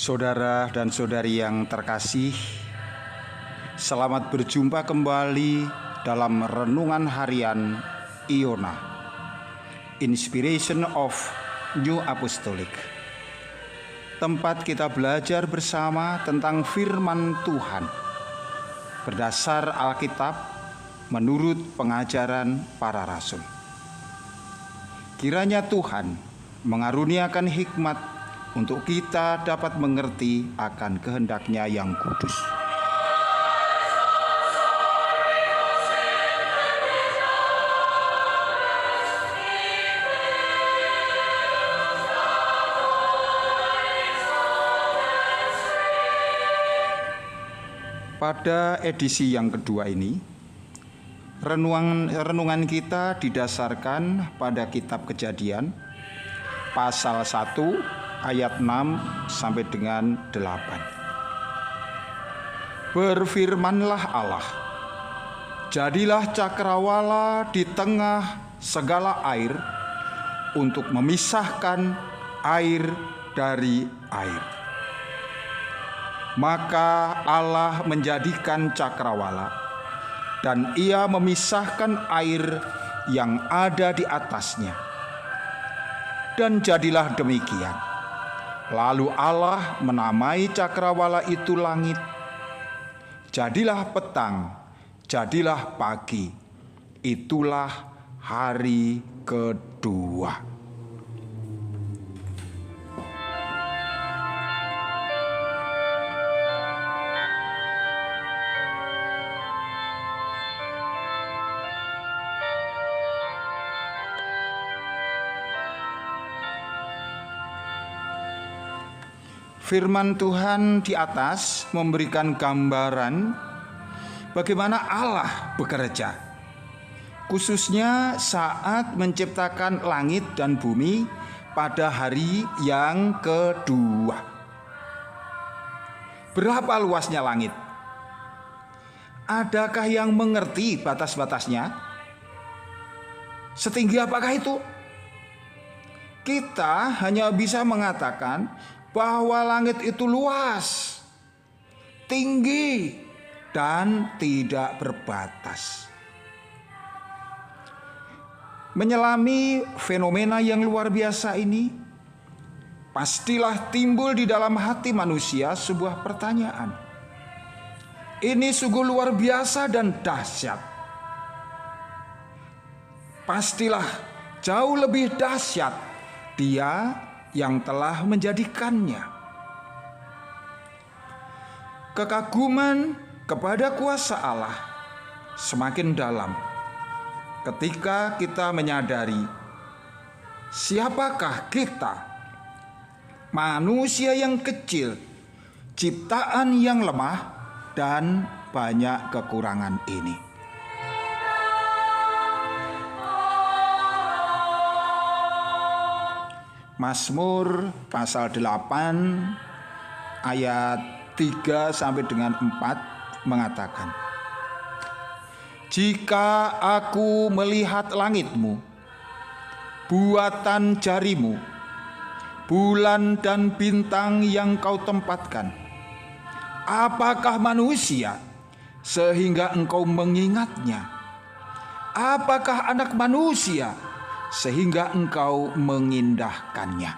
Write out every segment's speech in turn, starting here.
Saudara dan saudari yang terkasih, selamat berjumpa kembali dalam renungan harian Iona, Inspiration of New Apostolic. Tempat kita belajar bersama tentang firman Tuhan berdasar Alkitab menurut pengajaran para rasul. Kiranya Tuhan mengaruniakan hikmat untuk kita dapat mengerti akan kehendak-Nya yang kudus. Pada edisi yang kedua ini, renungan kita didasarkan pada kitab Kejadian pasal 1 ayat 6 sampai dengan 8. Berfirmanlah Allah, jadilah cakrawala di tengah segala air untuk memisahkan air dari air. Maka Allah menjadikan cakrawala, dan Ia memisahkan air yang ada di atasnya. Dan jadilah demikian. Lalu Allah menamai cakrawala itu langit. Jadilah petang, jadilah pagi. Itulah hari kedua. Firman Tuhan di atas memberikan gambaran bagaimana Allah bekerja, khususnya saat menciptakan langit dan bumi pada hari yang kedua. Berapa luasnya langit? Adakah yang mengerti batas-batasnya? Setinggi apakah itu? Kita hanya bisa mengatakan bahwa langit itu luas, tinggi, dan tidak berbatas. Menyelami fenomena yang luar biasa ini, pastilah timbul di dalam hati manusia sebuah pertanyaan. Ini sungguh luar biasa dan dahsyat. Pastilah jauh lebih dahsyat Dia yang telah menjadikannya. Kekaguman kepada kuasa Allah semakin dalam ketika kita menyadari siapakah kita, manusia yang kecil, ciptaan yang lemah dan banyak kekurangan ini. Mazmur pasal 8 ayat 3 sampai dengan 4 mengatakan, jika aku melihat langit-Mu, buatan jari-Mu, bulan dan bintang yang Kau tempatkan, apakah manusia sehingga Engkau mengingatnya? Apakah anak manusia sehingga Engkau mengindahkannya?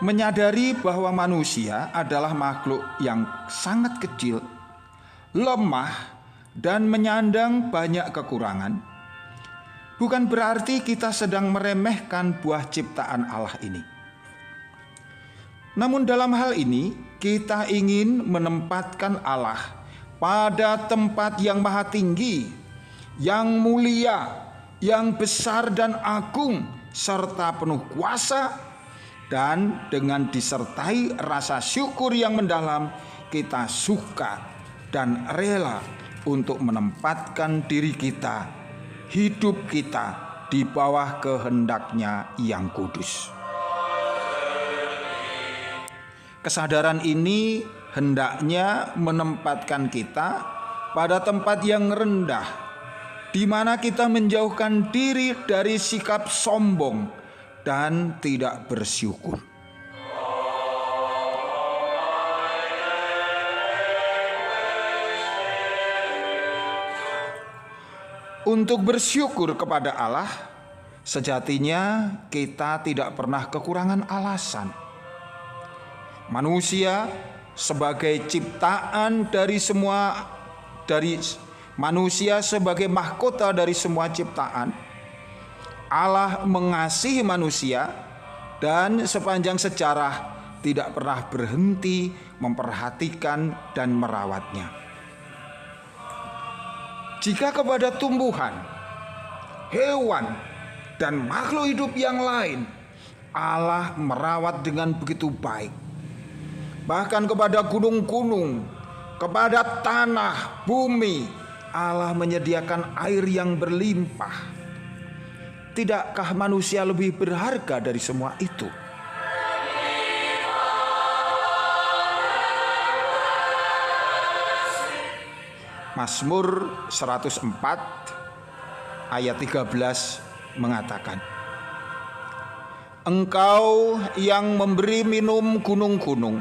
Menyadari bahwa manusia adalah makhluk yang sangat kecil, lemah, dan menyandang banyak kekurangan, bukan berarti kita sedang meremehkan buah ciptaan Allah ini. Namun dalam hal ini, kita ingin menempatkan Allah pada tempat yang maha tinggi, yang mulia, yang besar dan agung, serta penuh kuasa, dan dengan disertai rasa syukur yang mendalam, kita suka dan rela untuk menempatkan diri kita, hidup kita di bawah kehendak-Nya yang kudus. Kesadaran ini hendaknya menempatkan kita pada tempat yang rendah, di mana kita menjauhkan diri dari sikap sombong dan tidak bersyukur. Untuk bersyukur kepada Allah, sejatinya kita tidak pernah kekurangan alasan. Manusia sebagai ciptaan manusia sebagai mahkota dari semua ciptaan, Allah mengasihi manusia dan sepanjang sejarah tidak pernah berhenti memperhatikan dan merawatnya. Jika kepada tumbuhan, hewan, dan makhluk hidup yang lain Allah merawat dengan begitu baik, bahkan kepada gunung-gunung, kepada tanah, bumi, Allah menyediakan air yang berlimpah. Tidakkah manusia lebih berharga dari semua itu? Mazmur 104 ayat 13 mengatakan, Engkau yang memberi minum gunung-gunung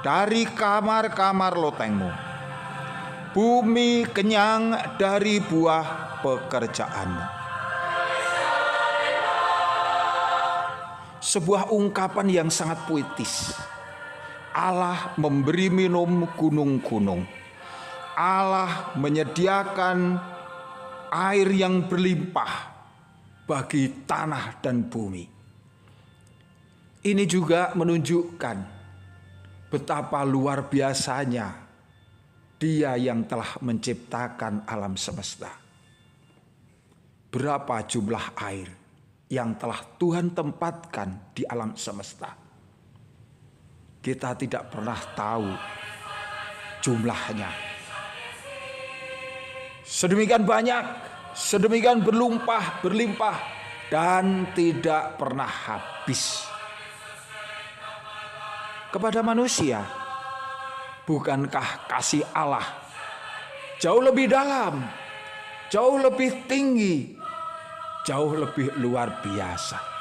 dari kamar-kamar lotengmu, bumi kenyang dari buah pekerjaanmu. Sebuah ungkapan yang sangat puitis. Allah memberi minum gunung-gunung. Allah menyediakan air yang berlimpah bagi tanah dan bumi. Ini juga menunjukkan betapa luar biasanya Dia yang telah menciptakan alam semesta. Berapa jumlah air yang telah Tuhan tempatkan di alam semesta. Kita tidak pernah tahu jumlahnya. Sedemikian banyak, sedemikian berlimpah, dan tidak pernah habis. Kepada manusia, bukankah kasih Allah jauh lebih dalam, jauh lebih tinggi, jauh lebih luar biasa?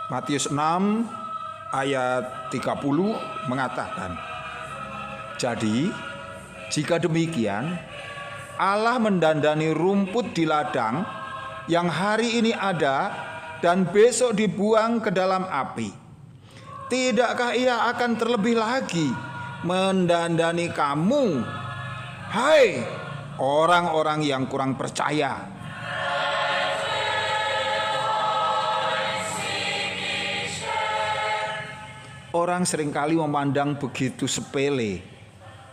Matius 6 ayat 30 mengatakan, Jadi jika demikian Allah mendandani rumput di ladang yang hari ini ada dan besok dibuang ke dalam api, tidakkah Ia akan terlebih lagi mendandani kamu, hai orang-orang yang kurang percaya? Orang seringkali memandang begitu sepele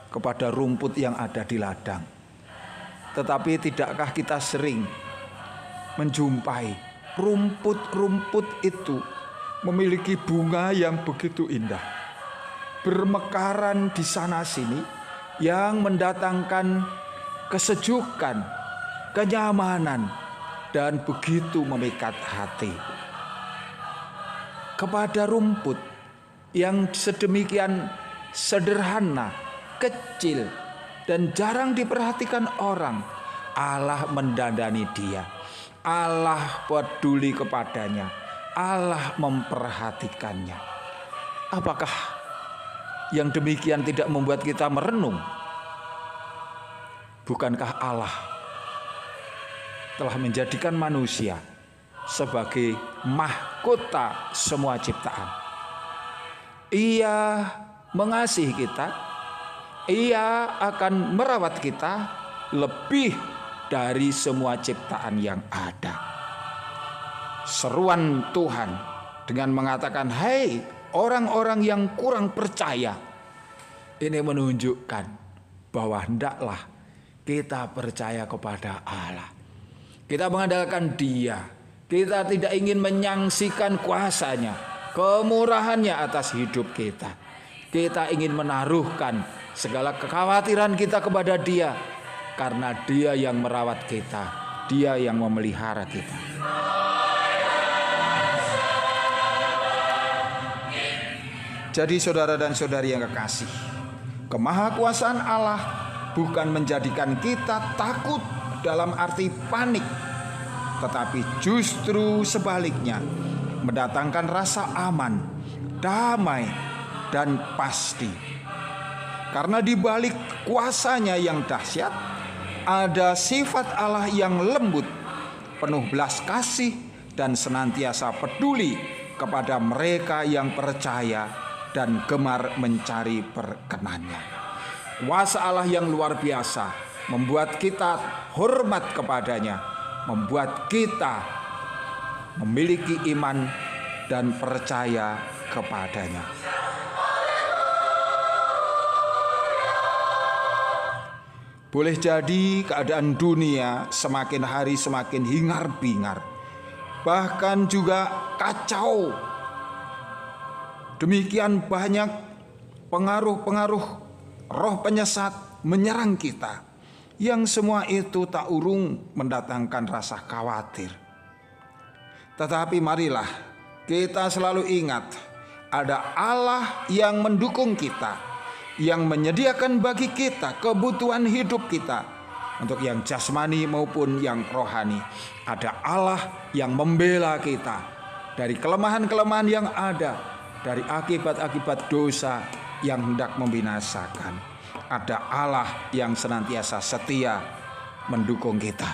kepada rumput yang ada di ladang. Tetapi tidakkah kita sering menjumpai rumput-rumput itu memiliki bunga yang begitu indah, bermekaran di sana sini, yang mendatangkan kesejukan, kenyamanan, dan begitu memikat hati. Kepada rumput yang sedemikian sederhana, kecil, dan jarang diperhatikan orang, Allah mendandani dia. Allah peduli kepadanya. Allah memperhatikannya. Apakah yang demikian tidak membuat kita merenung? Bukankah Allah telah menjadikan manusia sebagai mahkota semua ciptaan? Ia mengasihi kita, Ia akan merawat kita lebih dari semua ciptaan yang ada. Seruan Tuhan dengan mengatakan, Hai orang-orang yang kurang percaya, ini menunjukkan bahwa hendaklah kita percaya kepada Allah. Kita mengandalkan Dia. Kita tidak ingin menyaksikan kuasanya, kemurahannya atas hidup kita. Kita ingin menaruhkan segala kekhawatiran kita kepada Dia, karena Dia yang merawat kita, Dia yang memelihara kita. Jadi saudara dan saudari yang kekasih, Kemahakuasaan Allah bukan menjadikan kita takut dalam arti panik, tetapi justru sebaliknya mendatangkan rasa aman, damai, dan pasti. Karena di balik kuasanya yang dahsyat, ada sifat Allah yang lembut, penuh belas kasih, dan senantiasa peduli kepada mereka yang percaya dan gemar mencari perkenan-Nya. Kuasa Allah yang luar biasa membuat kita hormat kepadanya, membuat kita memiliki iman dan percaya kepadanya. Boleh jadi keadaan dunia semakin hari semakin hingar-bingar, bahkan juga kacau. Demikian banyak pengaruh-pengaruh roh penyesat menyerang kita, yang semua itu tak urung mendatangkan rasa khawatir. Tetapi marilah kita selalu ingat, ada Allah yang mendukung kita, yang menyediakan bagi kita kebutuhan hidup kita, untuk yang jasmani maupun yang rohani. Ada Allah yang membela kita dari kelemahan-kelemahan yang ada, dari akibat-akibat dosa yang hendak membinasakan. Ada Allah yang senantiasa setia mendukung kita.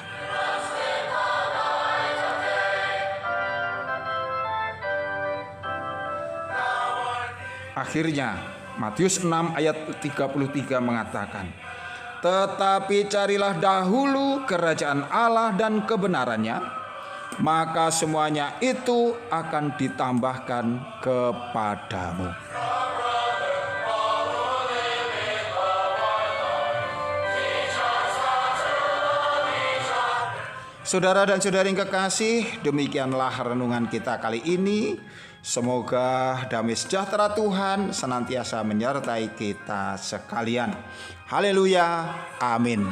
Akhirnya Matius 6 ayat 33 mengatakan, tetapi carilah dahulu kerajaan Allah dan kebenarannya, maka semuanya itu akan ditambahkan kepadamu. Saudara dan saudari yang kekasih, demikianlah renungan kita kali ini. Semoga damai sejahtera Tuhan senantiasa menyertai kita sekalian. Haleluya, amin.